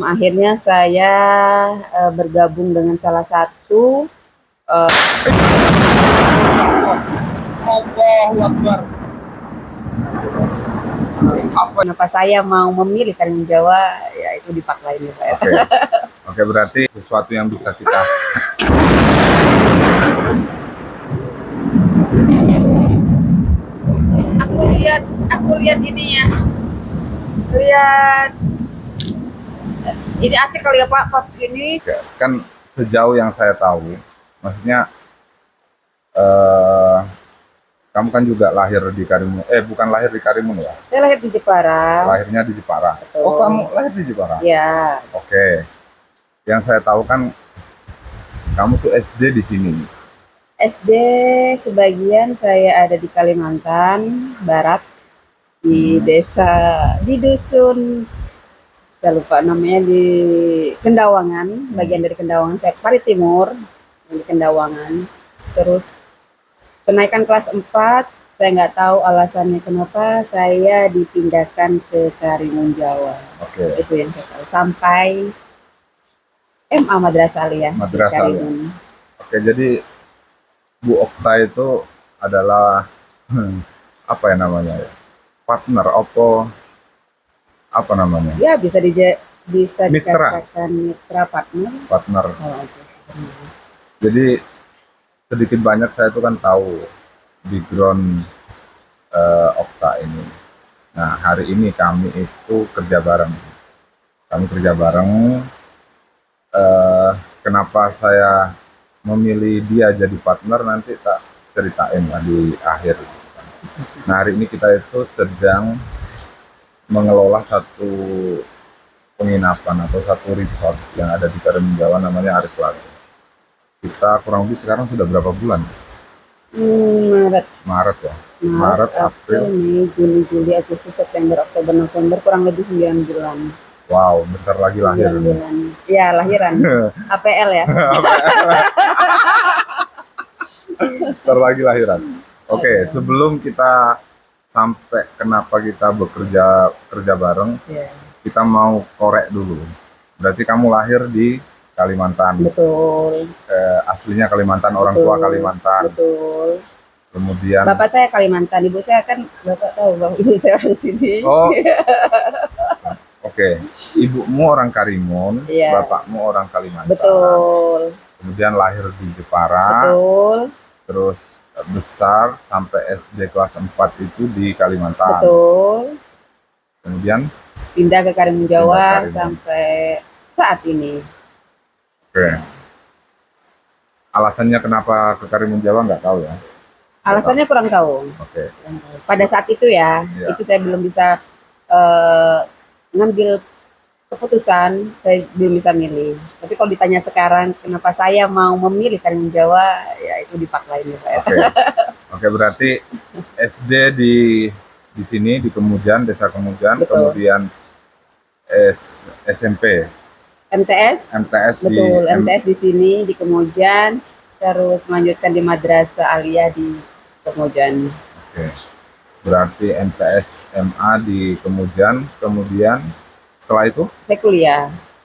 Akhirnya saya bergabung dengan salah satu Allahu Akbar. kenapa saya mau memilih Karimun Jawa, ya itu di Pak lainnya Pak. Oke, berarti sesuatu yang bisa kita Aku lihat ininya, lihat ini asik kali ya Pak pas ini. kan sejauh yang saya tahu, maksudnya eh, kamu kan juga lahir di Karimun, bukan lahir di Karimun ya? Saya lahir di Jepara. Lahirnya di Jepara. Betul. Oh, kamu lahir di Jepara? Ya. Oke. Yang saya tahu kan kamu tuh SD di sini. SD sebagian saya ada di Kalimantan Barat, di desa, di dusun, saya lupa namanya, di Kendawangan, bagian dari Kendawangan, saya Pari Timur, di Kendawangan. Terus kenaikan kelas 4, saya nggak tahu alasannya kenapa saya dipindahkan ke Karimun Jawa. Oke. Itu yang saya tahu. Sampai MA Madrasah Aliyah di Madrasah Aliyah. Karimun. Oke, jadi Bu Okta itu adalah apa ya namanya ya? Partner apa namanya? Ya bisa Mitra. dikatakan mitra, partner. Oh, Jadi sedikit banyak saya itu kan tahu background Okta ini. Nah, hari ini kami itu kerja bareng. Kami kerja bareng. Kenapa saya memilih dia jadi partner nanti tak ceritain lah di akhir. Nah, hari ini kita itu sedang mengelola satu penginapan atau satu resort yang ada di Karimun Jawa, namanya Aris Lago. Kita kurang lebih sekarang sudah berapa bulan? Maret ya. Maret, April, Mei, Juni, Juli, Agustus, September, Oktober, November, kurang lebih 9 bulan. Wow, bentar lagi lahir. 9 bulan. Ya, lahiran. APL ya. Bentar lagi lahiran. Oke, sebelum kita sampai kenapa kita kerja bareng, kita mau korek dulu. Berarti kamu lahir di Kalimantan. Betul. Aslinya Kalimantan, orang tua Kalimantan. Betul. Kemudian Bapak saya Kalimantan, ibu saya kan, Bapak tahu bahwa ibu saya orang sini. Oh. Oke. Ibumu orang Karimun, bapakmu orang Kalimantan. Betul. Kemudian lahir di Jepara. Betul. Terus besar sampai SD kelas 4 itu di Kalimantan. Betul. Kemudian pindah ke Karimun Jawa sampai saat ini. Oke. Alasannya kenapa ke Karimun Jawa nggak tahu ya? Alasannya kurang tahu. Oke. Pada saat itu ya, itu saya belum bisa ngambil keputusan, saya belum bisa milih. Tapi kalau ditanya sekarang kenapa saya mau memilih Karimun Jawa, ya itu di Pak lainnya Pak. Oke, berarti SD di sini di Kemujan, Desa Kemujan. Betul. Kemudian SMP MTS betul, MTS di sini di Kemujan, terus melanjutkan di Madrasah Aliyah di Kemujan. Oke. Berarti MTS MA di Kemujan, kemudian setelah itu saya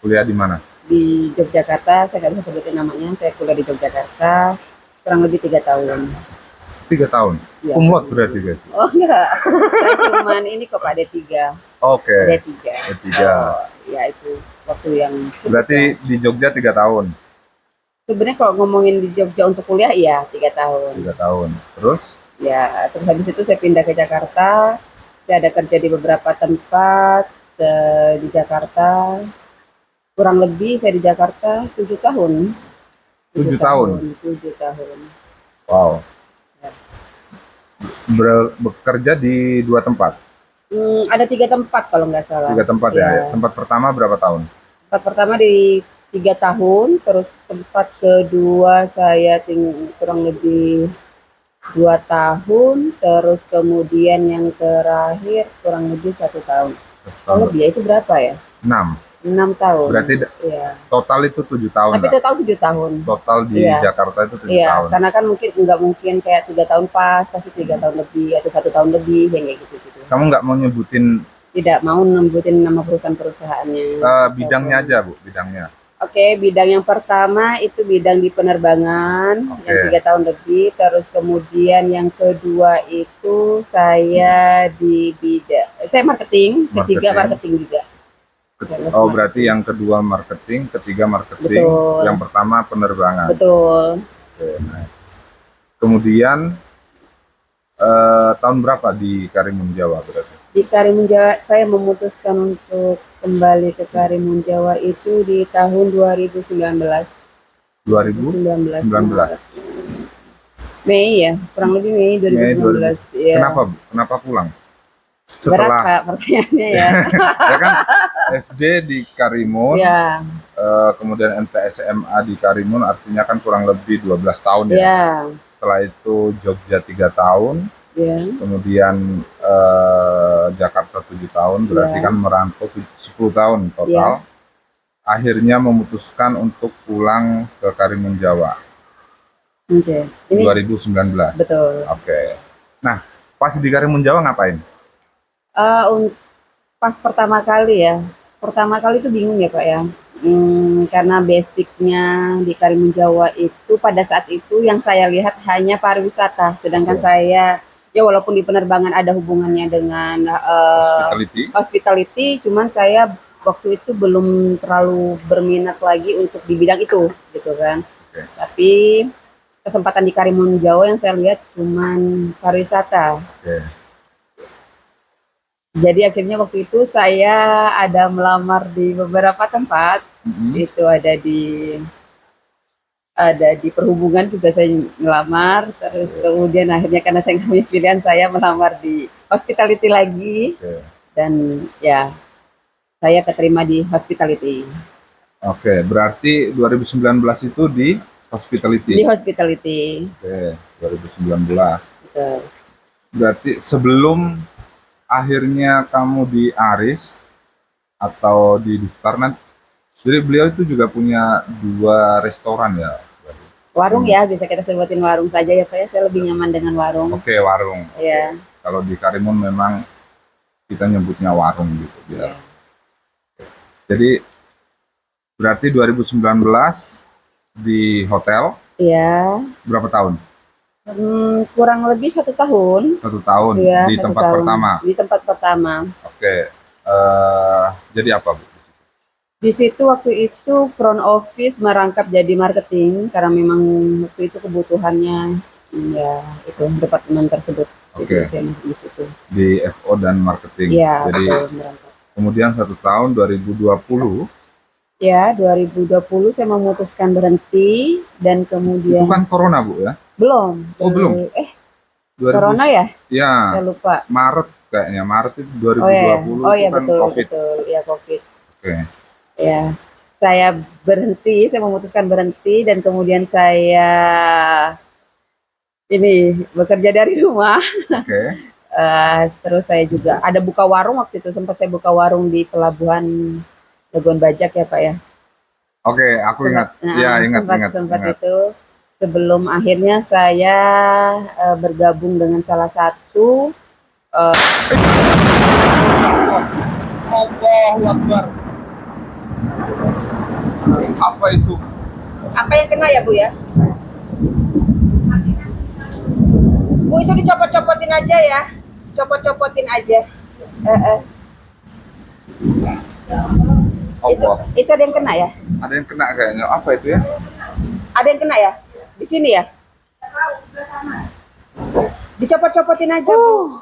kuliah di mana? Di Yogyakarta. Saya nggak bisa sebutin namanya. Saya kuliah di Yogyakarta kurang lebih 3 tahun. 3 tahun? Ya. Kumlot berarti guys? Oh enggak, saya cuman ini kok Pak D3. Oke. D3. Oh, ya itu waktu yang. Berarti di Jogja 3 tahun? Sebenarnya kalau ngomongin di Jogja untuk kuliah, iya 3 tahun. 3 tahun. Terus? Ya, terus habis itu saya pindah ke Jakarta. Saya ada kerja di beberapa tempat di Jakarta. Kurang lebih saya di Jakarta 7 tahun. 7 tahun? 7 tahun. Wow. Ya. Bekerja di 2 tempat? Ada 3 tempat kalau nggak salah. 3 tempat ya. Tempat pertama berapa tahun? Tempat pertama di 3 tahun, terus tempat kedua saya kurang lebih 2 tahun, terus kemudian yang terakhir kurang lebih 1 tahun. Kalau dia itu berapa ya? 6 tahun. Berarti total itu 7 tahun. Tapi total 7 tahun. Total di Jakarta itu 7 tahun. Karena kan nggak mungkin kayak 3 tahun pas, pasti 3 tahun lebih atau 1 tahun lebih, kayak gitu. Kamu nggak mau nyebutin tidak mau nyebutin nama perusahaan-perusahaannya. Bidangnya aja Bu, bidangnya. Oke, bidang yang pertama itu bidang di penerbangan yang 3 tahun lebih. Terus kemudian yang kedua itu saya di bidang saya marketing. Ketiga marketing juga. Oh, berarti yang kedua marketing, ketiga marketing, Betul. yang pertama penerbangan. Betul. Oke, nice. Kemudian tahun berapa di Karimun Jawa berarti? Di Karimun Jawa saya memutuskan untuk kembali ke Karimun Jawa itu di tahun 2019. 2019. Mei ya, kurang lebih Mei 2019. Ya. Kenapa Bu? Kenapa pulang? Berat Setelah Pak pertanyaannya ya. ya kan SD di Karimun, Ya, kemudian MTS SMA di Karimun, artinya kan kurang lebih 12 tahun ya. ya, Setelah itu Jogja 3 tahun, ya, kemudian Jakarta 7 tahun, berarti Ya. kan merantau 10 tahun total. Akhirnya memutuskan untuk pulang ke Karimun Jawa oke. Ini 2019. betul. Oke. Nah, pas di Karimun Jawa ngapain? Pas pertama kali ya, pertama kali itu bingung ya Pak ya. Karena basicnya di Karimun Jawa itu pada saat itu yang saya lihat hanya pariwisata, sedangkan Betul. saya ya walaupun di penerbangan ada hubungannya dengan hospitality, cuman saya waktu itu belum terlalu berminat lagi untuk di bidang itu, gitu kan. Oke. Tapi kesempatan di Karimun Jawa yang saya lihat cuman pariwisata. Oke. Jadi akhirnya waktu itu saya ada melamar di beberapa tempat. Itu ada di perhubungan juga saya melamar, terus kemudian akhirnya karena saya nggak punya pilihan saya melamar di hospitality lagi. Oke. Dan ya saya keterima di hospitality. Oke, berarti 2019 itu di hospitality. Di hospitality. Oke, 2019. Betul. Berarti sebelum akhirnya kamu di Aris atau di Starnet, jadi beliau itu juga punya 2 restoran ya? Warung ya, bisa kita sebutin warung saja ya Pak. Saya lebih nyaman dengan warung. Oke, warung. Iya. Kalau di Karimun memang kita nyebutnya warung gitu. Iya. Jadi berarti 2019 di hotel. Iya. Berapa tahun? Kurang lebih 1 tahun. 1 tahun Ya, di 1 tempat tahun. pertama. Di tempat pertama. Oke. Jadi apa Bu? Di situ waktu itu front office merangkap jadi marketing karena memang waktu itu kebutuhannya ya itu departemen tersebut. Oke. Jadi saya masuk di situ. Di FO dan marketing. Iya, Jadi betul, merangkap. kemudian 1 tahun 2020. Ya, 2020 saya memutuskan berhenti dan kemudian Itu kan corona Bu ya? belum. Oh, belum. 2000, corona ya? Ya. Saya lupa. Maret kayaknya. Maret itu 2020 Oh ya, itu kan betul, COVID. betul. Ya, COVID. Oke. Ya, saya berhenti, saya memutuskan berhenti dan kemudian saya ini bekerja dari rumah. Oke. Terus saya juga ada buka warung waktu itu, sempat saya buka warung di pelabuhan Labuan Bajak ya Pak ya. Oke, aku ingat. Ya, ingat. Sempat itu sebelum akhirnya saya bergabung dengan salah satu Allahu Akbar. Apa itu? apa yang kena ya Bu ya? Bu itu dicopot-copotin aja ya, copot-copotin aja. Itu ada yang kena ya? Ada yang kena kayaknya. Apa itu ya? Ada yang kena ya? Di sini ya? Dicopot-copotin aja Bu.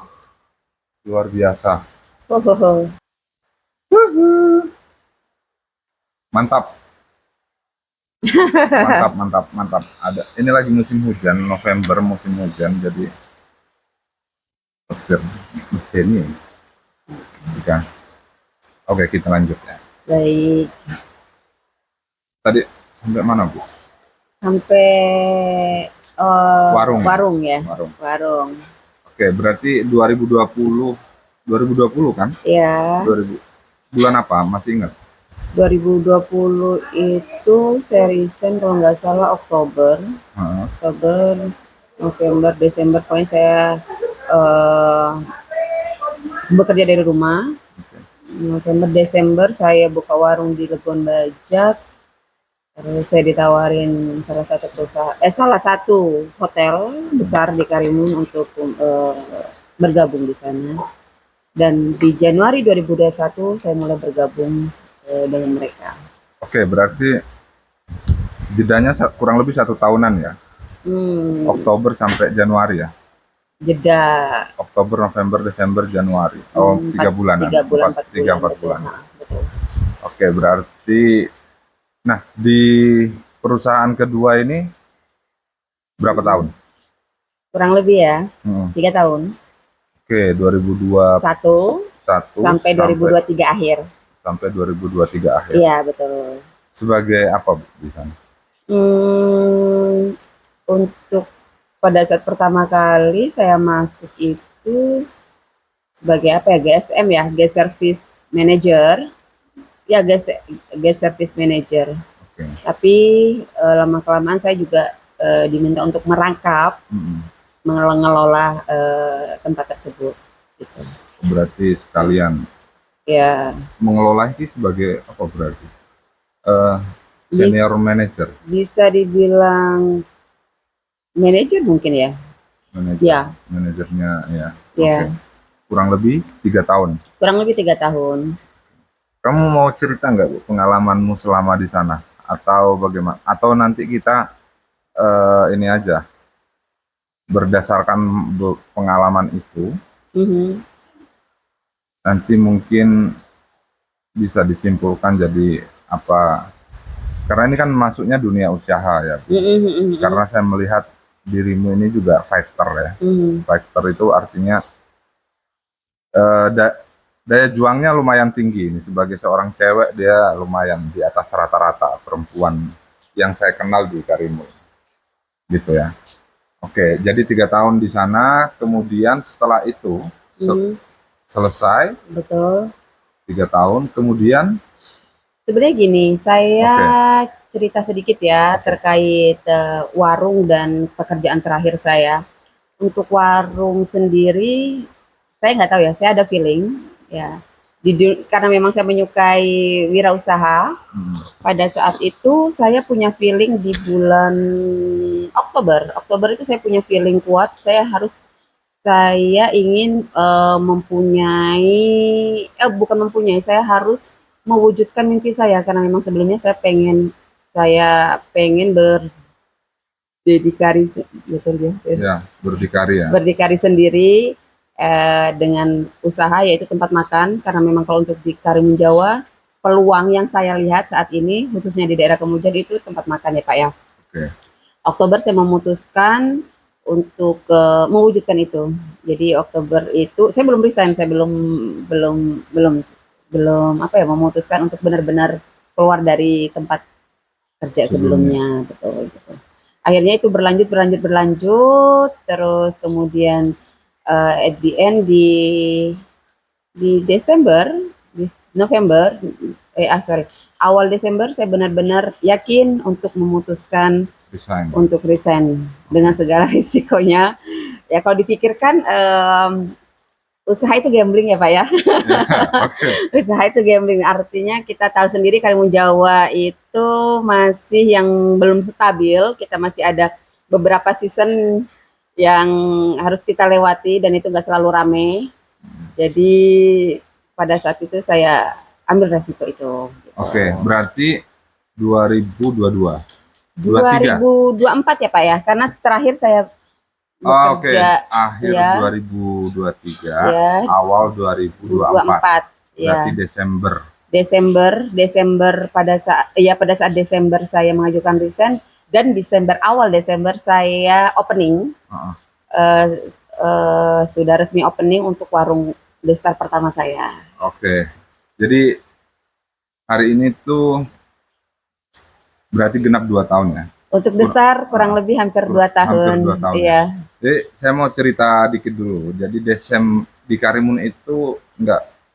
Luar biasa. Mantap. Mantap. Ada. Ini lagi musim hujan, November musim hujan, jadi ini. Oke, kita lanjut ya. Baik. Tadi sampai mana Bu? Sampai Warung ya. Warung. Warung. Oke, berarti 2020 kan? Ya. 2000. Bulan apa? Masih ingat? 2020 itu saya resign kalau nggak salah Oktober, November, Desember, pokoknya saya bekerja dari rumah. November, Desember saya buka warung di Legon Bajak. Terus saya ditawarin salah satu hotel besar di Karimun untuk bergabung di sana. Dan di Januari 2021 saya mulai bergabung dengan mereka. Oke, berarti jedanya kurang lebih 1 tahunan ya? Oktober sampai Januari ya? Jeda Oktober, November, Desember, Januari. Oh, 3 bulan. 4 bulan. Nah, betul. Oke, berarti nah di perusahaan kedua ini berapa tahun? Kurang lebih ya, 3 tahun. Oke, 2021 sampai 2023 akhir. Sampai 2023 akhir. Iya, betul. Sebagai apa Bu, di sana? Untuk pada saat pertama kali saya masuk itu sebagai apa ya, GSM ya, Guest Service Manager. Ya, Guest Service Manager. Oke. Tapi lama-kelamaan saya juga diminta untuk merangkap, mengelola tempat tersebut. Gitu. Berarti sekalian ya mengelola ini sebagai apa berarti? Senior manager. Bisa dibilang manajer mungkin ya. Manajer. Ya. Manajernya ya. Ya. Okay. Kurang lebih 3 tahun. Kurang lebih 3 tahun. Kamu mau cerita nggak Bu pengalamanmu selama di sana atau bagaimana? Atau nanti kita ini aja berdasarkan pengalaman itu, nanti mungkin bisa disimpulkan jadi apa? Karena ini kan masuknya dunia usaha ya, Bu. Karena saya melihat dirimu ini juga fighter ya. Fighter itu artinya daya juangnya lumayan tinggi. Ini sebagai seorang cewek dia lumayan di atas rata-rata perempuan yang saya kenal di Karimun, gitu ya. Oke, jadi 3 tahun di sana, kemudian setelah itu selesai. Betul. 3 tahun, kemudian sebenarnya gini, saya cerita sedikit ya terkait warung dan pekerjaan terakhir saya. Untuk warung sendiri, saya nggak tahu ya, saya ada feeling ya. Karena memang saya menyukai wirausaha, pada saat itu saya punya feeling di bulan Oktober itu saya punya feeling kuat, saya ingin saya harus mewujudkan mimpi saya, karena memang sebelumnya saya pengen berdikari sendiri dengan usaha, yaitu tempat makan. Karena memang kalau untuk di Karimun Jawa, peluang yang saya lihat saat ini khususnya di daerah Kemujan itu tempat makan ya Pak ya. Oktober saya memutuskan untuk mewujudkan itu. Jadi Oktober itu saya belum resign, saya belum memutuskan untuk benar-benar keluar dari tempat kerja sebelumnya. Betul. Akhirnya itu berlanjut, terus kemudian at the end di awal Desember saya benar-benar yakin untuk memutuskan untuk resign dengan segala risikonya. Ya kalau dipikirkan usaha itu gambling ya Pak ya. Usaha itu gambling, artinya kita tahu sendiri Karimun Jawa itu masih yang belum stabil, kita masih ada beberapa season yang harus kita lewati dan itu nggak selalu rame. Jadi pada saat itu saya ambil resiko itu. Oke, berarti 2022. 2024 ya Pak ya, karena terakhir saya bekerja akhir 2023, awal 2024. Berarti Desember pada saat Desember saya mengajukan resign, dan awal Desember saya opening. Sudah resmi opening untuk warung Destar pertama saya. Oke. Jadi hari ini tuh berarti genap 2 tahun ya? Untuk Destar kurang lebih hampir 2 tahun. Hampir 2 tahun. Iya. Jadi saya mau cerita dikit dulu. Jadi di Karimun itu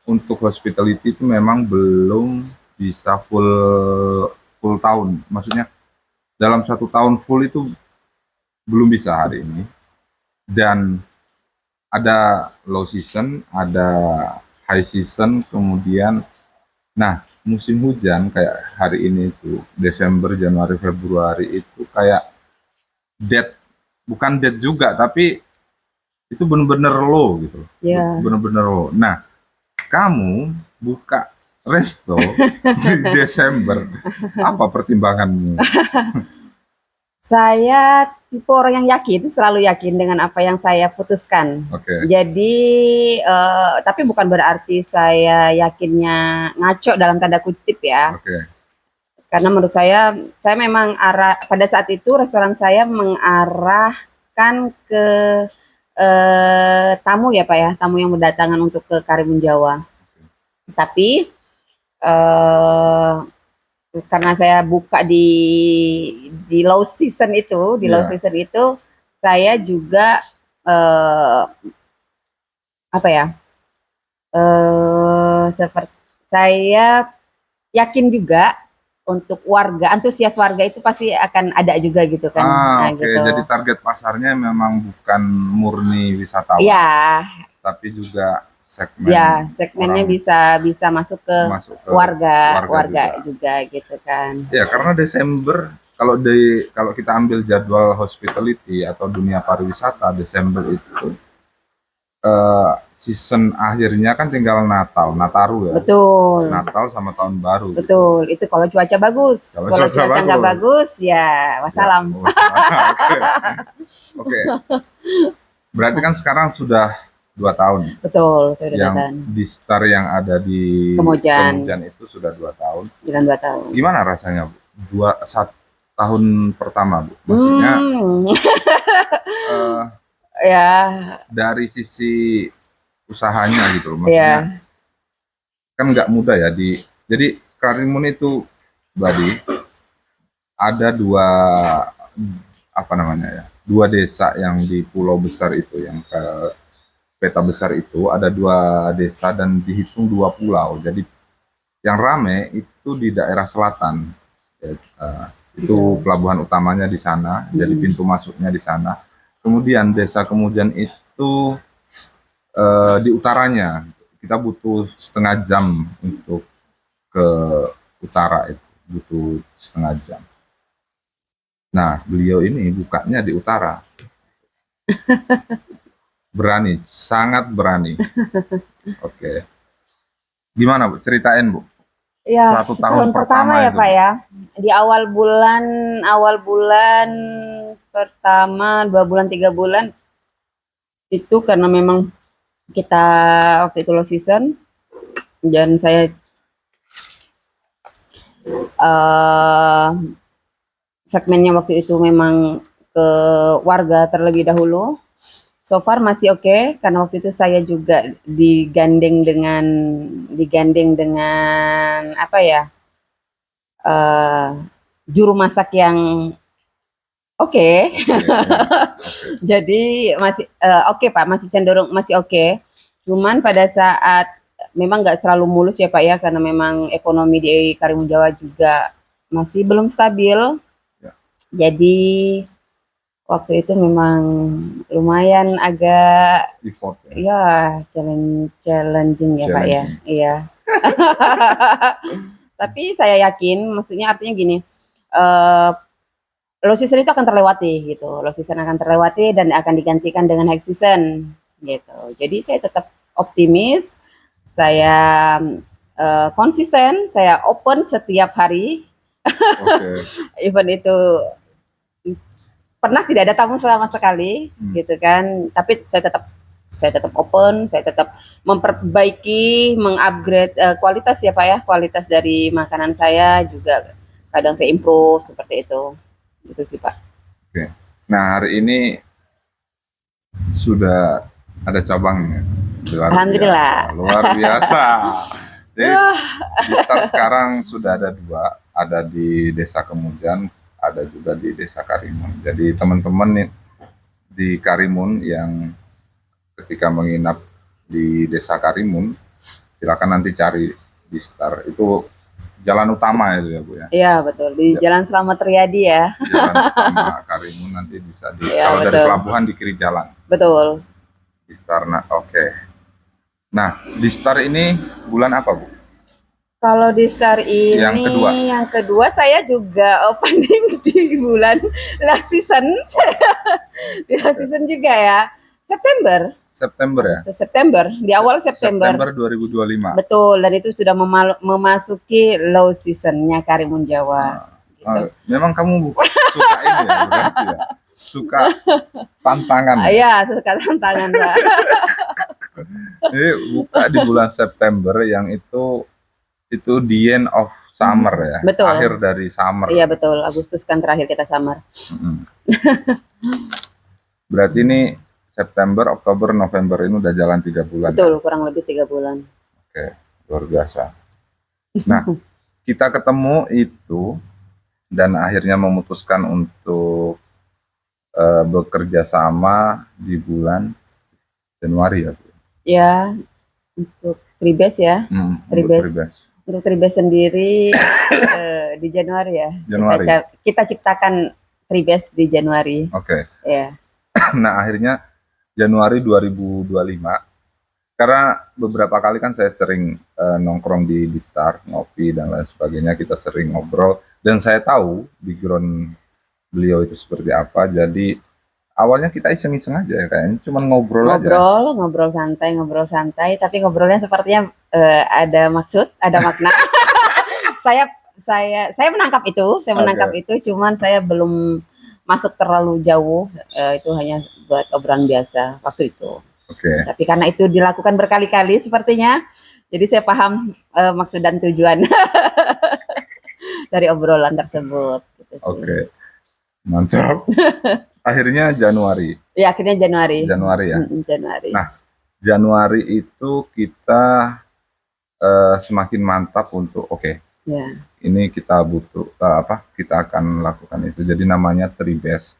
untuk hospitality itu memang belum bisa full tahun. Maksudnya dalam 1 tahun full itu belum bisa hari ini. Dan ada low season, ada high season, kemudian nah musim hujan kayak hari ini itu Desember, Januari, Februari itu kayak dead, bukan dead juga tapi itu bener-bener low gitu, Ya. bener-bener low. Nah, kamu buka resto di Desember, apa pertimbanganmu? Saya tipe orang yang yakin, selalu yakin dengan apa yang saya putuskan. Oke, Jadi, tapi bukan berarti saya yakinnya ngaco dalam tanda kutip ya. oke, Karena menurut saya memang pada saat itu restoran saya mengarahkan ke tamu ya Pak ya, tamu yang berdatangan untuk ke Karimun Jawa. Tapi eh, karena saya buka di low season itu, iya. saya juga eh, apa ya? Seperti saya yakin juga untuk warga, antusias warga itu pasti akan ada juga gitu kan. Nah, Oke, gitu. jadi target pasarnya memang bukan murni wisatawan, Iya, tapi juga ya segmen segmennya orang bisa masuk ke masuk ke warga warga warga juga. juga gitu kan. Ya, karena Desember kalau kita ambil jadwal hospitality atau dunia pariwisata, Desember itu season akhirnya kan tinggal Natal, Nataru ya. Betul. Natal sama tahun baru gitu. Betul, itu kalau cuaca bagus. Kalau Kalau cuaca cuaca nggak bagus. bagus, ya Ya, wassalam. oh, oke. Oke. Berarti kan sekarang sudah 2 tahun Betul, saya udah yang datang. di Star yang ada di Kemudian Kemujan itu sudah 2 tahun. 2 tahun. Gimana rasanya, Bu? 1 tahun pertama, Bu? Maksudnya eh, Ya, dari sisi usahanya gitu loh. Maksudnya ya, kan nggak mudah ya jadi Karimun itu Badi ada dua apa namanya ya, dua desa yang di pulau besar itu, yang ke peta besar itu ada dua desa dan dihitung dua pulau. Jadi yang rame itu di daerah selatan. Ya, itu pelabuhan utamanya di sana, jadi pintu masuknya di sana. Kemudian desa Kemujan itu di utaranya. Kita butuh setengah jam untuk ke utara, itu butuh setengah jam. Nah, beliau ini bukanya di utara. Berani, sangat berani. Oke. Gimana, Bu? Ceritain, Bu. ya 1 tahun setahun pertama ya itu, Pak Bu. ya. Di awal bulan pertama 2 bulan 3 bulan itu karena memang kita waktu itu low season dan saya eh segmennya waktu itu memang ke warga terlebih dahulu. So far masih oke, karena waktu itu saya juga digandeng dengan apa ya, uh, juru masak yang oke. Jadi masih oke Pak, masih cenderung masih oke. Cuman pada saat memang nggak selalu mulus ya Pak ya, karena memang ekonomi di Karimun Jawa juga masih belum stabil. Ya. Jadi waktu itu memang lumayan agak Effort ya. ya challenging ya Pak ya. Iya. Tapi saya yakin, maksudnya artinya gini, low season itu akan terlewati gitu. Low season akan terlewati dan akan digantikan dengan high season gitu. Jadi saya tetap optimis, saya konsisten, saya open setiap hari. Oke. Event itu pernah tidak ada tamu sama sekali gitu kan, tapi saya tetap open, saya tetap memperbaiki, mengupgrade kualitas ya Pak ya, kualitas dari makanan saya juga kadang saya improve seperti itu sih Pak. Oke. Nah, hari ini sudah ada cabangnya. Alhamdulillah. Luar biasa. Jadi di Star sekarang sudah ada 2, ada di Desa Kemujan, ada juga di Desa Karimun. Jadi teman-teman di Karimun yang ketika menginap di Desa Karimun, silakan nanti cari di Star. Itu jalan utama itu ya Bu ya. Iya betul, di Jalan Slamet Riyadi ya. Jalan utama Karimun nanti bisa Ya, kalau dari betul. pelabuhan di kiri jalan. Betul. Di Star, oke. Nah, di Star ini bulan apa, Bu? Kalau di Star Yang kedua. ini, yang kedua saya juga opening di bulan last season, di last Oke. season juga ya. September, September ya? Agustus September, di awal September. September 2025. Betul, dan itu sudah memasuki low seasonnya Karimun Jawa. Gitu. Memang kamu suka ini ya, berarti ya? Suka tantangan ya? Iya, suka tantangan, Pak. Jadi buka di bulan September yang itu the end of summer ya, Betul. akhir dari summer. Iya betul, Agustus kan terakhir kita summer. Berarti ini September, Oktober, November ini udah jalan 3 bulan. Betul, kurang lebih 3 bulan. Oke, luar biasa. Nah, kita ketemu itu dan akhirnya memutuskan untuk bekerja sama di bulan Januari ya. Ya, untuk Tribes ya. Tribes. Untuk Tribes sendiri di Januari ya. Januari. Kita ciptakan Tribes di Januari. Oke. Ya. Nah, akhirnya Januari 2025, karena beberapa kali kan saya sering nongkrong di Star, ngopi dan lain sebagainya, kita sering ngobrol, dan saya tahu background beliau itu seperti apa, jadi awalnya kita iseng-iseng aja ya, kayaknya cuma ngobrol aja. Ngobrol santai, tapi ngobrolnya sepertinya ada maksud, ada makna. saya menangkap itu, cuman saya belum masuk terlalu jauh, itu hanya buat obrolan biasa waktu itu. Tapi karena itu dilakukan berkali-kali sepertinya, jadi saya paham maksud dan tujuan dari obrolan tersebut. Gitu sih. Mantap. Akhirnya Januari. Ya, akhirnya Januari. Januari ya. Januari. Nah, Januari itu kita semakin mantap untuk ya. Ini kita butuh kita akan lakukan itu. Jadi namanya Tribes.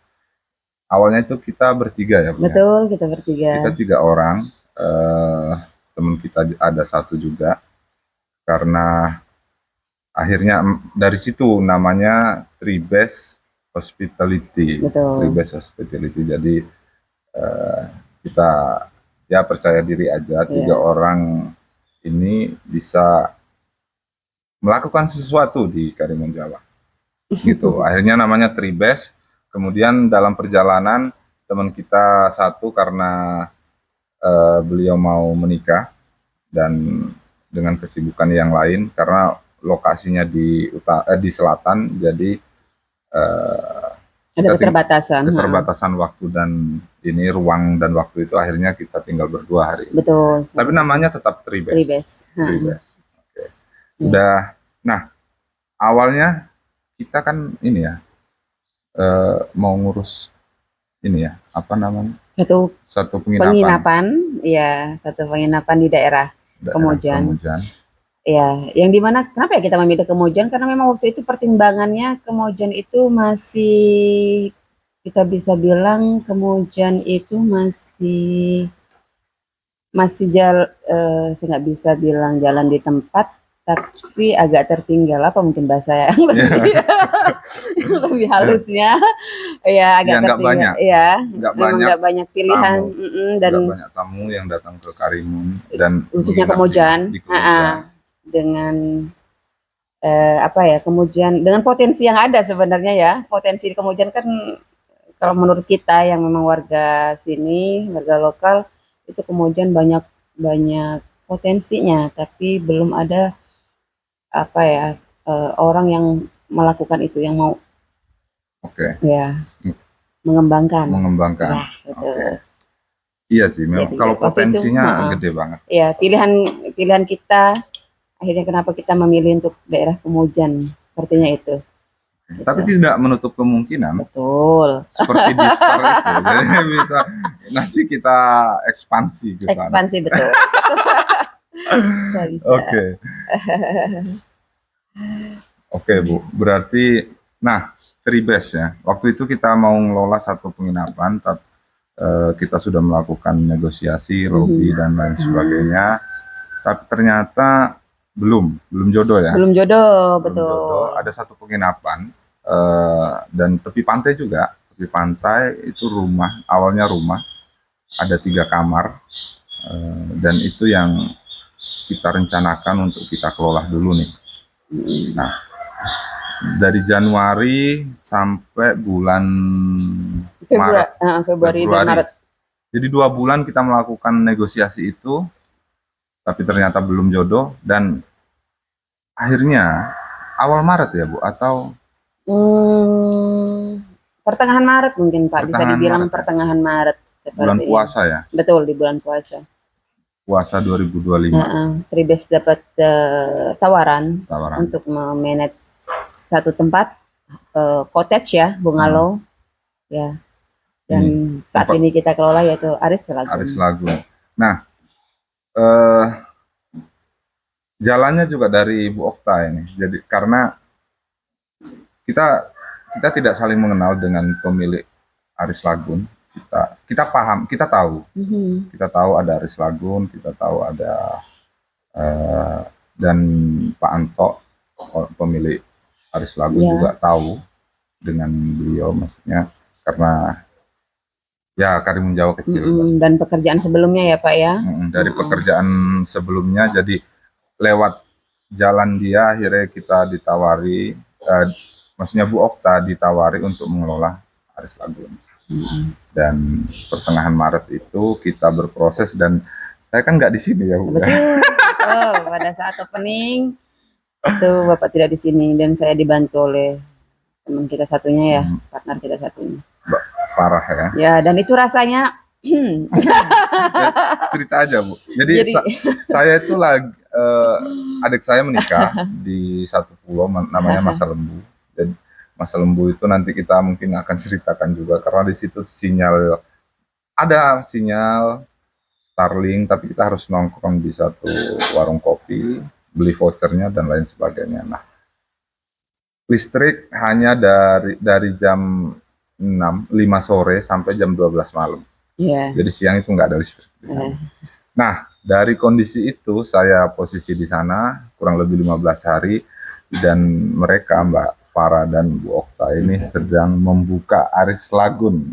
Awalnya itu kita bertiga ya, Bu. Betul, kita bertiga. Kita 3 orang. Teman kita ada 1 juga. Karena akhirnya dari situ namanya Tribes Hospitality. Betul. Tribes Hospitality. Jadi kita ya percaya diri aja, 3 orang ini bisa melakukan sesuatu di Karimun Jawa. Gitu. Akhirnya namanya Tribes. Kemudian dalam perjalanan teman kita 1 karena beliau mau menikah dan dengan kesibukan yang lain karena lokasinya di selatan, jadi ada keterbatasan waktu dan ini ruang dan waktu itu akhirnya kita tinggal berdua hari ini. Betul. Tapi namanya tetap Tribes. Udah. Nah, awalnya kita kan ini ya mau ngurus ini ya, apa namanya? Satu penginapan. Satu penginapan di daerah Kemujan. Ya, yang dimana kenapa ya kita memilih Kemujan? Karena memang waktu itu pertimbangannya Kemujan itu masih, kita bisa bilang Kemujan itu masih saya nggak bisa bilang jalan di tempat, tapi agak tertinggal, apa mungkin bahasa yang lebih halusnya, ya agak tertinggal. Nggak banyak pilihan dan nggak banyak tamu yang datang ke Karimun dan khususnya Kemujan. Dengan Kemujan dengan potensi yang ada sebenarnya ya. Potensi di Kemujan kan kalau menurut kita yang memang warga sini, warga lokal, itu Kemujan banyak potensinya, tapi belum ada orang yang melakukan itu, yang mau mengembangkan. Ya, iya sih, memang kalau potensinya gede banget. Iya, pilihan kita akhirnya kenapa kita memilih untuk daerah Kemujan, sepertinya itu. Tapi tidak menutup kemungkinan. Betul. Seperti di Star itu, jadi bisa nanti kita ekspansi ke sana. Ekspansi, betul. Oke, Bu. Berarti, Tribes ya. Waktu itu kita mau ngelola satu penginapan, kita sudah melakukan negosiasi, lobby dan lain sebagainya. Tapi ternyata belum jodoh ya. Belum jodoh, betul. Jodoh. Ada satu penginapan dan tepi pantai juga. Tepi pantai itu awalnya rumah, ada 3 kamar. Dan itu yang kita rencanakan untuk kita kelola dulu nih. Nah, dari Januari sampai bulan Februari dan Maret. Jadi 2 bulan kita melakukan negosiasi itu, tapi ternyata belum jodoh, dan akhirnya awal Maret ya Bu, atau Pertengahan Maret mungkin Pak, bisa dibilang Maret, pertengahan Maret. Bulan puasa ya? Betul, di bulan puasa. Puasa 2025. Tribes dapat tawaran untuk memanage satu tempat cottage ya, bungalow ya, dan saat ini kita kelola yaitu Aris Lagun. Nah, jalannya juga dari Bu Okta ini. Jadi karena kita tidak saling mengenal dengan pemilik Aris Lagun. Kita paham, kita tahu ada Aris Lagun, kita tahu ada dan Pak Anto pemilik Aris Lagun juga tahu dengan beliau, maksudnya karena ya Karimun Jawa kecil dan pekerjaan sebelumnya ya Pak ya. Dari pekerjaan sebelumnya, jadi lewat jalan dia akhirnya kita ditawari, maksudnya Bu Okta ditawari untuk mengelola Aris Lagun. Dan pertengahan Maret itu kita berproses, dan saya kan nggak di sini ya Bu. Betul. Pada saat opening itu Bapak tidak di sini, dan saya dibantu oleh teman kita satunya ya, partner kita satunya. Mbak Farah ya. Ya, dan itu rasanya cerita aja Bu. Jadi saya itu lagi adik saya menikah di satu pulau namanya Masa Lembu. Dan Masa Lembu itu nanti kita mungkin akan ceritakan juga, karena di situ ada sinyal Starlink, tapi kita harus nongkrong di satu warung kopi, beli vouchernya dan lain sebagainya. Nah, listrik hanya dari jam 5 sore sampai jam 12 malam. Jadi siang itu nggak ada listrik di sana. Nah, dari kondisi itu saya posisi di sana kurang lebih 15 hari, dan mereka Mbak Farah dan Bu Okta ini sedang membuka Aris Lagun.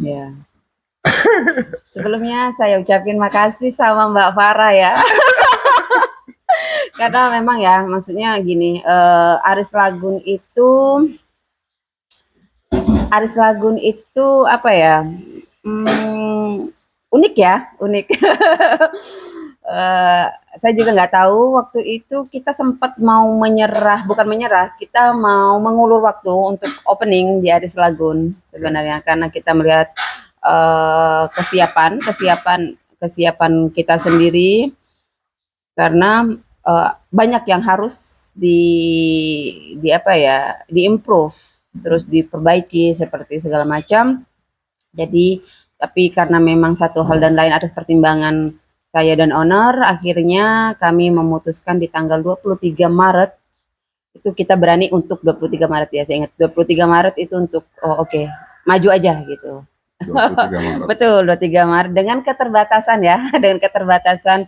Sebelumnya saya ucapin makasih sama Mbak Farah ya. Karena memang ya, maksudnya gini, Aris Lagun itu apa ya? Unik ya, unik. Saya juga nggak tahu, waktu itu kita sempat mau bukan menyerah, kita mau mengulur waktu untuk opening di Aris Lagun sebenarnya, karena kita melihat kesiapan kita sendiri, karena banyak yang harus diimprove, terus diperbaiki seperti segala macam. Jadi tapi karena memang satu hal dan lain atas pertimbangan saya dan owner, akhirnya kami memutuskan di tanggal 23 Maret itu kita berani untuk 23 Maret ya, saya ingat 23 Maret itu untuk maju aja gitu. 23 Maret. Betul, 23 Maret dengan keterbatasan ya, dengan keterbatasan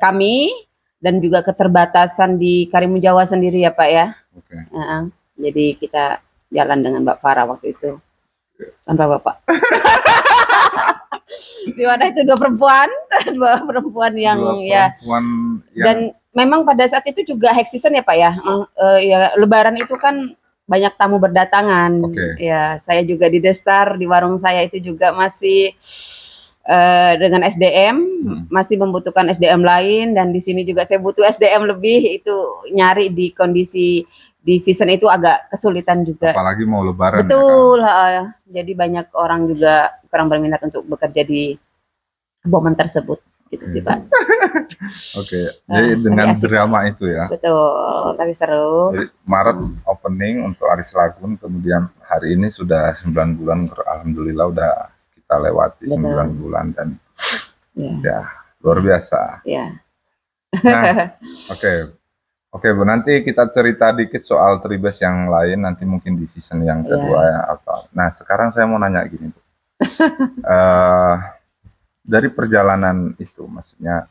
kami dan juga keterbatasan di Karimun Jawa sendiri ya Pak ya. Jadi kita jalan dengan Mbak Farah waktu itu tanpa Bapak. Di mana itu dua perempuan yang dan memang pada saat itu juga high season ya Pak ya. Ya Lebaran itu kan banyak tamu berdatangan. Ya, saya juga di Destar, di warung saya itu juga masih dengan SDM, masih membutuhkan SDM lain, dan di sini juga saya butuh SDM lebih, itu nyari di kondisi di season itu agak kesulitan juga. Apalagi mau Lebaran. Betul, ya kan? Jadi banyak orang juga kurang berminat untuk bekerja di momen tersebut, gitu sih Pak. Jadi dengan drama itu ya. Betul, tapi seru. Jadi Maret opening untuk Aris Lagun, kemudian hari ini sudah 9 bulan, alhamdulillah udah kita lewati. Betul. 9 bulan, dan ya luar biasa. Nah, Oke Bu, nanti kita cerita dikit soal Tribes yang lain nanti mungkin di season yang kedua ya. Nah, sekarang saya mau nanya gini Bu. Dari perjalanan itu, maksudnya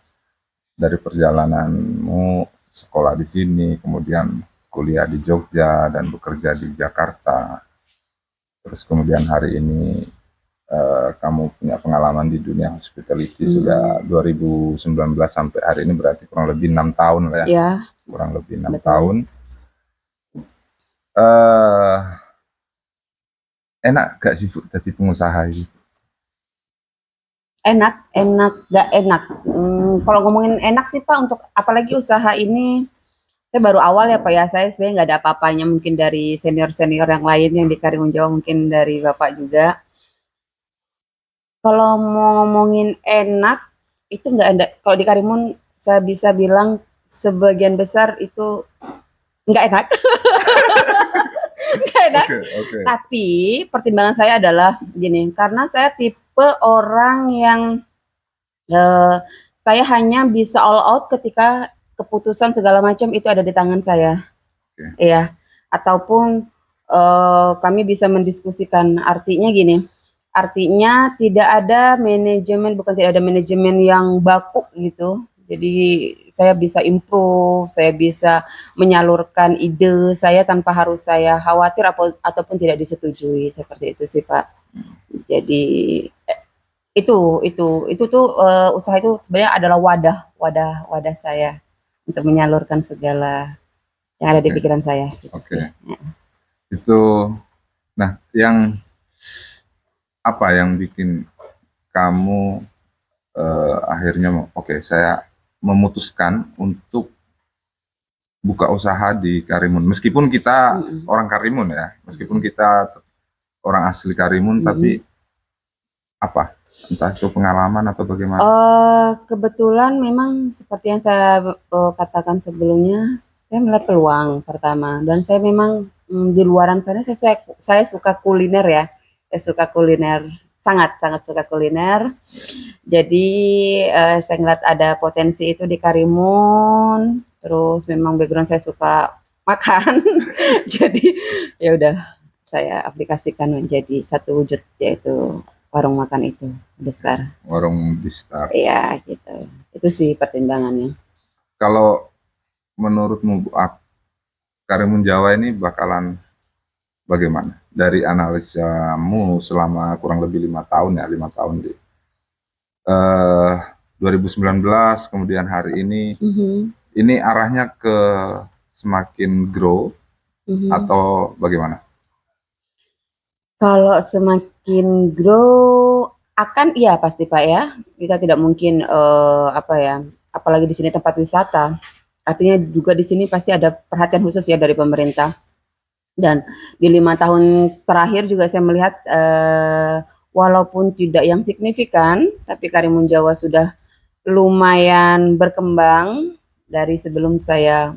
dari perjalananmu sekolah di sini, kemudian kuliah di Jogja dan bekerja di Jakarta, terus kemudian hari ini kamu punya pengalaman di dunia hospitality Hmm. sudah 2019 sampai hari ini berarti kurang lebih 6 tahun lah ya. Ya, Kurang lebih 6 betul. tahun. Eh, enak gak sih Bu jadi pengusaha ini? Enak, gak enak. Kalau ngomongin enak sih Pak, untuk apalagi usaha ini, saya baru awal ya Pak ya, saya sebenarnya nggak ada apa-apanya mungkin dari senior-senior yang lain yang di Karimun Jawa, mungkin dari Bapak juga. Kalau mau ngomongin enak, itu nggak ada. Kalau di Karimun, saya bisa bilang sebagian besar itu nggak enak. Nggak enak. Oke. Tapi pertimbangan saya adalah gini, karena saya tipe orang yang saya hanya bisa all out ketika keputusan segala macam itu ada di tangan saya. Oke. Ya, ataupun kami bisa mendiskusikan. Artinya gini, artinya tidak ada manajemen, bukan tidak ada manajemen yang baku gitu. Jadi saya bisa improve, saya bisa menyalurkan ide saya tanpa harus saya khawatir ataupun tidak disetujui, seperti itu sih Pak. Jadi itu tuh usaha itu sebenarnya adalah wadah saya untuk menyalurkan segala yang ada di Oke. pikiran saya. Gitu Oke. sih. Itu, nah yang apa yang bikin kamu akhirnya oke saya memutuskan untuk buka usaha di Karimun, meskipun kita orang Karimun ya, meskipun kita orang asli Karimun, tapi apa, entah itu pengalaman atau bagaimana? Kebetulan memang seperti yang saya katakan sebelumnya, saya melihat peluang pertama, dan saya memang di luaran sana saya suka kuliner ya, saya suka kuliner, sangat sangat suka kuliner. Jadi saya ngeliat ada potensi itu di Karimun, terus memang background saya suka makan, jadi ya udah saya aplikasikan menjadi satu wujud, yaitu warung makan itu, Besar. Warung Distar. Iya gitu. Itu sih pertimbangannya. Kalau menurutmu Karimun Jawa ini bakalan bagaimana? Dari analisamu selama kurang lebih 5 tahun ya, 5 tahun di 2019 kemudian hari ini arahnya ke semakin grow atau bagaimana? Kalau semakin grow akan iya pasti Pak ya. Kita tidak mungkin apa ya, apalagi di sini tempat wisata. Artinya juga di sini pasti ada perhatian khusus ya dari pemerintah. Dan di 5 tahun terakhir juga saya melihat walaupun tidak yang signifikan, tapi Karimun Jawa sudah lumayan berkembang dari sebelum saya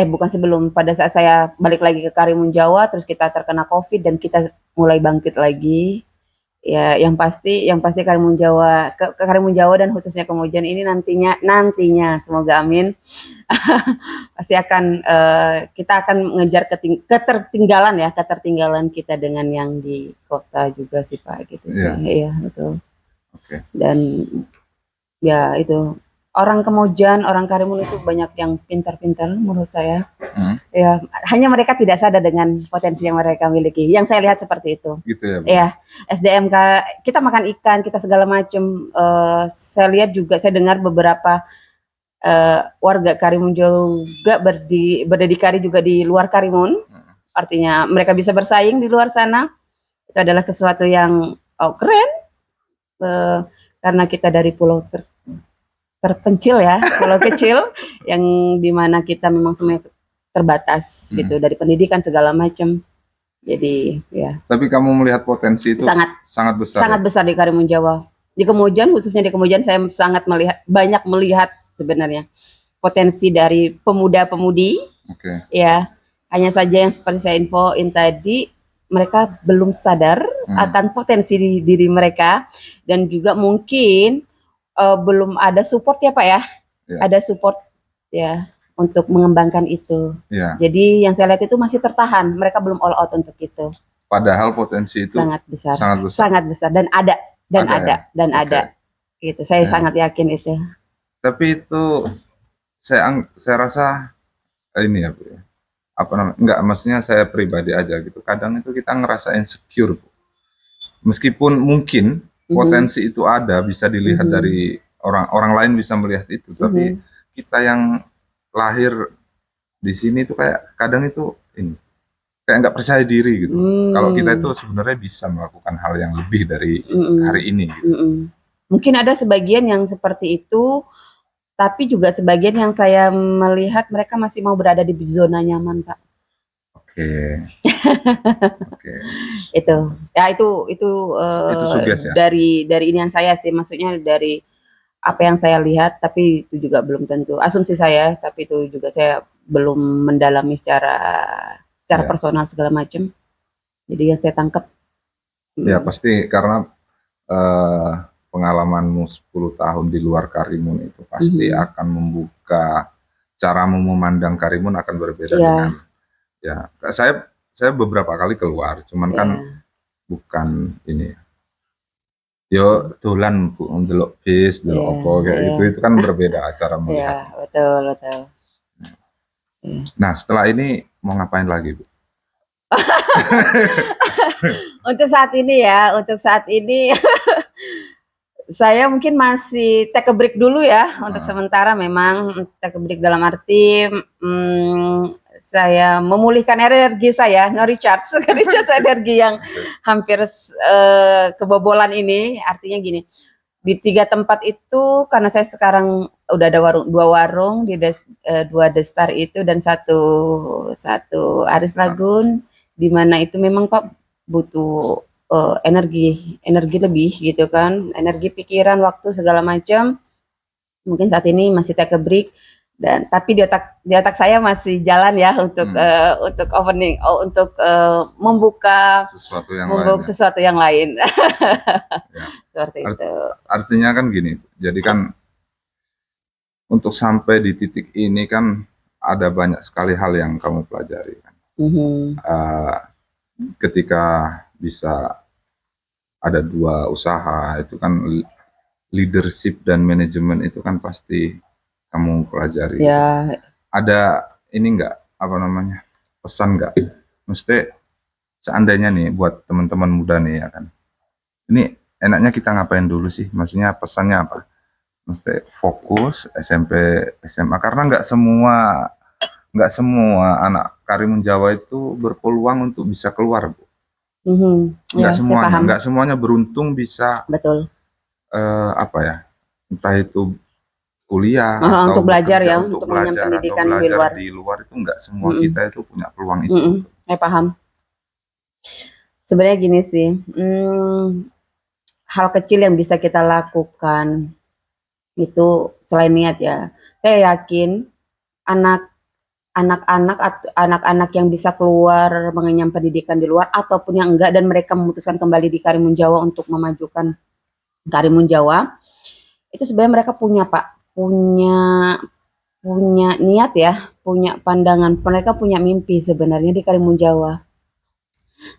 bukan sebelum, pada saat saya balik lagi ke Karimun Jawa, terus kita terkena COVID dan kita mulai bangkit lagi. Ya, yang pasti Karimun Jawa, ke Karimun Jawa dan khususnya Kemujan ini nantinya semoga amin pasti akan kita akan mengejar ketertinggalan kita dengan yang di kota juga sih Pak, gitu sih. Iya, betul. Oke. Dan ya itu, orang Kemujan, orang Karimun itu banyak yang pintar-pintar menurut saya. Ya, hanya mereka tidak sadar dengan potensi yang mereka miliki. Yang saya lihat seperti itu. Gitu ya, Bu? Ya, SDM kita makan ikan, kita segala macam. Saya lihat juga, saya dengar beberapa warga Karimun juga berdedikasi juga di luar Karimun. Artinya mereka bisa bersaing di luar sana. Itu adalah sesuatu yang keren. Karena kita dari pulau terpencil ya, pulau kecil yang dimana kita memang semuanya terbatas gitu, dari pendidikan segala macam. Jadi ya. Tapi kamu melihat potensi itu sangat besar. Sangat besar di Karimun Jawa. Di Kemujan, khususnya di Kemujan, saya sangat banyak melihat sebenarnya potensi dari pemuda-pemudi. Ya, hanya saja yang seperti saya infoin tadi, mereka belum sadar akan potensi diri mereka, dan juga mungkin belum ada support ya Pak ya. Ada support ya untuk mengembangkan itu. Jadi yang saya lihat itu masih tertahan, mereka belum all out untuk itu. Padahal potensi itu sangat besar dan ada. Gitu. Saya sangat yakin itu. Tapi itu saya rasa ini ya Bu, apa namanya, enggak, maksudnya saya pribadi aja gitu, kadang itu kita ngerasa insecure, Bu. Meskipun mungkin Mhm, potensi itu ada, bisa dilihat mhm, dari orang orang lain bisa melihat itu, tapi mhm. kita yang lahir di sini itu kayak kadang itu ini, kayak nggak percaya diri gitu. Kalau kita itu Mmm, sebenarnya bisa melakukan hal yang lebih dari mhm, hari ini gitu. mhm. Mungkin ada sebagian yang seperti itu, tapi juga sebagian yang saya melihat mereka masih mau berada di zona nyaman, Kak. Oke, oke. Itu, ya itu, Itu suges ya. dari inian saya sih, maksudnya dari apa yang saya lihat, tapi itu juga belum tentu asumsi saya, tapi itu juga saya belum mendalami secara secara Ya, personal segala macam. Jadi yang saya tangkap, ya mhm, pasti karena eh, pengalamanmu 10 tahun di luar Karimun itu pasti mhm, akan membuka caramu memandang Karimun akan berbeda dengan, iya, ya, saya beberapa kali keluar, cuman kan iya, bukan ini, yo dolan Bu, ndelok bis, ndelok iya, apa kayak iya, gitu, itu kan berbeda cara iya, melihatnya. betul, betul, iya. Nah, setelah ini mau ngapain lagi, Bu? Untuk saat ini ya, untuk saat ini saya mungkin masih take a break dulu ya, untuk Heeh, sementara memang take a break dalam arti, saya memulihkan energi saya, nge-recharge nge-recharge energi yang oke. hampir kebobolan ini. Artinya gini, di 3 tempat itu karena saya sekarang udah ada dua warung di 2 Destar itu dan satu satu Aris Ah, Lagun, di mana itu memang Pak butuh energi energi lebih gitu kan, energi pikiran, waktu segala macam. Mungkin saat ini masih take a break dan tapi di otak saya masih jalan ya hmm, untuk opening, untuk membuka sesuatu yang lain membuka ya. sesuatu yang lain. Ya. Seperti Art- itu. Artinya kan gini, jadi kan untuk sampai di titik ini kan ada banyak sekali hal yang kamu pelajari kan. Mhm. Eh, ketika bisa ada dua usaha itu kan, leadership dan manajemen itu kan pasti kamu pelajari gitu. Ya, Ada ini enggak, apa namanya, pesan enggak? Mesti seandainya nih buat teman-teman muda nih ya kan. Ini enaknya kita ngapain dulu sih? Maksudnya pesannya apa? Mesti fokus SMP, SMA, karena nggak semua anak Karimun Jawa itu berpeluang untuk bisa keluar, Bu. mhm, ya Nggak saya semuanya, paham, nggak semuanya beruntung bisa betul. apa ya? Entah itu kuliah atau Untuk belajar bekerja ya, untuk untuk mengenyam belajar atau pendidikan di belajar luar. di luar, itu nggak semua Mhm, kita itu punya peluang itu. mhm, saya paham. Sebenarnya gini sih, hal kecil yang bisa kita lakukan itu selain niat ya, saya yakin anak anak-anak yang bisa keluar mengenyam pendidikan di luar ataupun yang enggak dan mereka memutuskan kembali di Karimun Jawa untuk memajukan Karimun Jawa, itu sebenarnya mereka punya Pak, punya punya niat ya, punya pandangan, mereka punya mimpi sebenarnya di Karimun Jawa.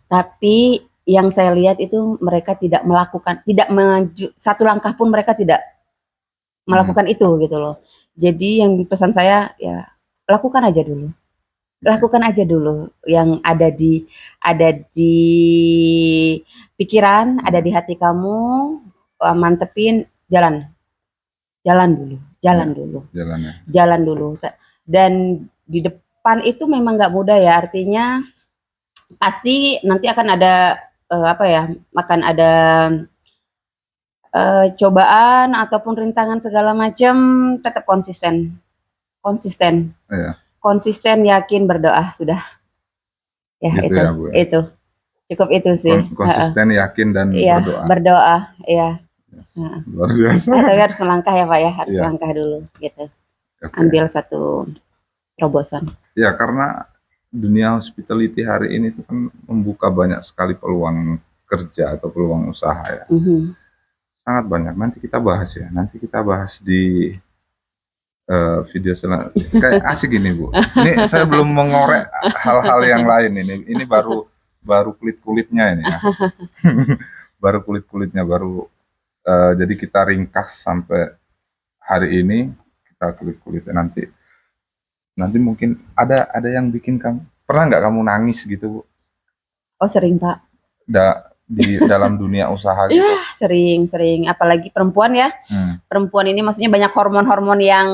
Tapi yang saya lihat itu mereka tidak melakukan, tidak maju satu langkah pun mereka tidak Hmm. melakukan itu gitu loh. Jadi yang pesan saya ya lakukan aja dulu. Oke. Lakukan aja dulu yang ada di pikiran, ada Hmm. di hati kamu, mantepin, jalan, jalan dulu, Ya, jalan dulu, jalannya. jalan dulu. Dan di depan itu memang nggak mudah ya, artinya pasti nanti akan ada apa ya, akan ada cobaan ataupun rintangan segala macam, tetap konsisten, konsisten, Ya, konsisten, yakin, berdoa sudah. Ya gitu itu, ya, Bu ya. itu cukup itu sih. Heeh. Konsisten, yakin dan Iya berdoa. berdoa, iya. Yes. Heeh. Luar biasa. Tapi harus melangkah ya Pak ya, harus Iya, langkah dulu gitu. oke. Ambil satu terobosan. Ya, karena dunia hospitality hari ini tuh kan membuka banyak sekali peluang kerja atau peluang usaha ya. Mhm. Sangat banyak. Nanti kita bahas ya. Nanti kita bahas di video selanjutnya. Kayak asik ini, Bu. Ini saya belum mengorek hal-hal yang lain ini. Ini baru baru kulit-kulitnya ini ya. Baru kulit-kulitnya, baru jadi kita ringkas sampai hari ini, kita kulit-kulitnya nanti. Nanti mungkin ada yang bikin kamu pernah nggak kamu nangis gitu, Bu? Oh sering, Pak. Di dalam dunia usaha gitu? Ya sering, apalagi perempuan ya. Perempuan ini maksudnya banyak hormon-hormon yang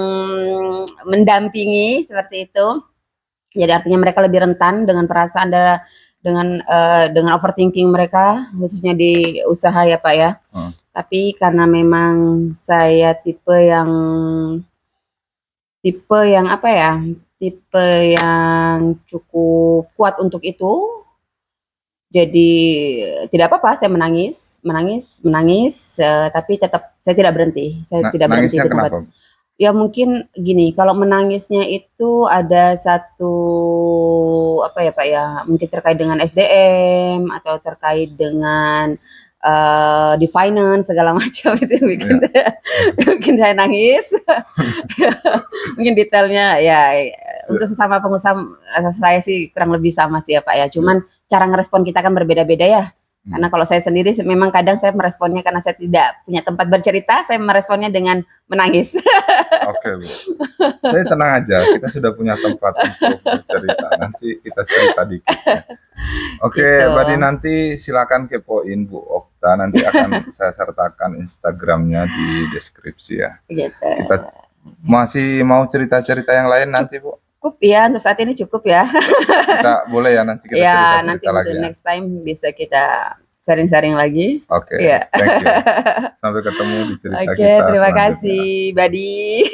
mendampingi seperti itu. Jadi artinya mereka lebih rentan dengan perasaan dengan overthinking mereka, khususnya di usaha ya Pak ya. Tapi karena memang saya tipe yang apa ya, tipe yang cukup kuat untuk itu. Jadi tidak apa-apa saya menangis, tapi tetap saya tidak berhenti. Saya tidak berhenti di tempat. Kenapa? Ya mungkin gini, kalau menangisnya itu ada satu apa ya Pak ya, mungkin terkait dengan SDM atau terkait dengan di finance segala macam itu yang bikin saya nangis. Mungkin detailnya ya untuk sesama pengusaha saya sih kurang lebih sama sih ya Pak ya. Cuman cara ngerespon kita kan berbeda-beda ya. Karena kalau saya sendiri memang kadang saya meresponnya karena saya tidak punya tempat bercerita, saya meresponnya dengan menangis. Oke, Bu. Tapi tenang aja, kita sudah punya tempat untuk bercerita. Nanti kita cerita dikit ya. Oke, Gitu. Badi nanti silakan kepoin Bu Okta. Nanti akan saya sertakan Instagramnya di deskripsi ya. Gitu. Kita masih mau cerita-cerita yang lain nanti, Bu? Cukup ya, untuk saat ini cukup ya. Kita boleh ya nanti kita cerita-cerita nanti lagi untuk ya. next time bisa kita sharing-sharing lagi. Oke, Iya. thank you. Sampai ketemu di cerita Oke, kita terima selanjutnya. kasih, Badi.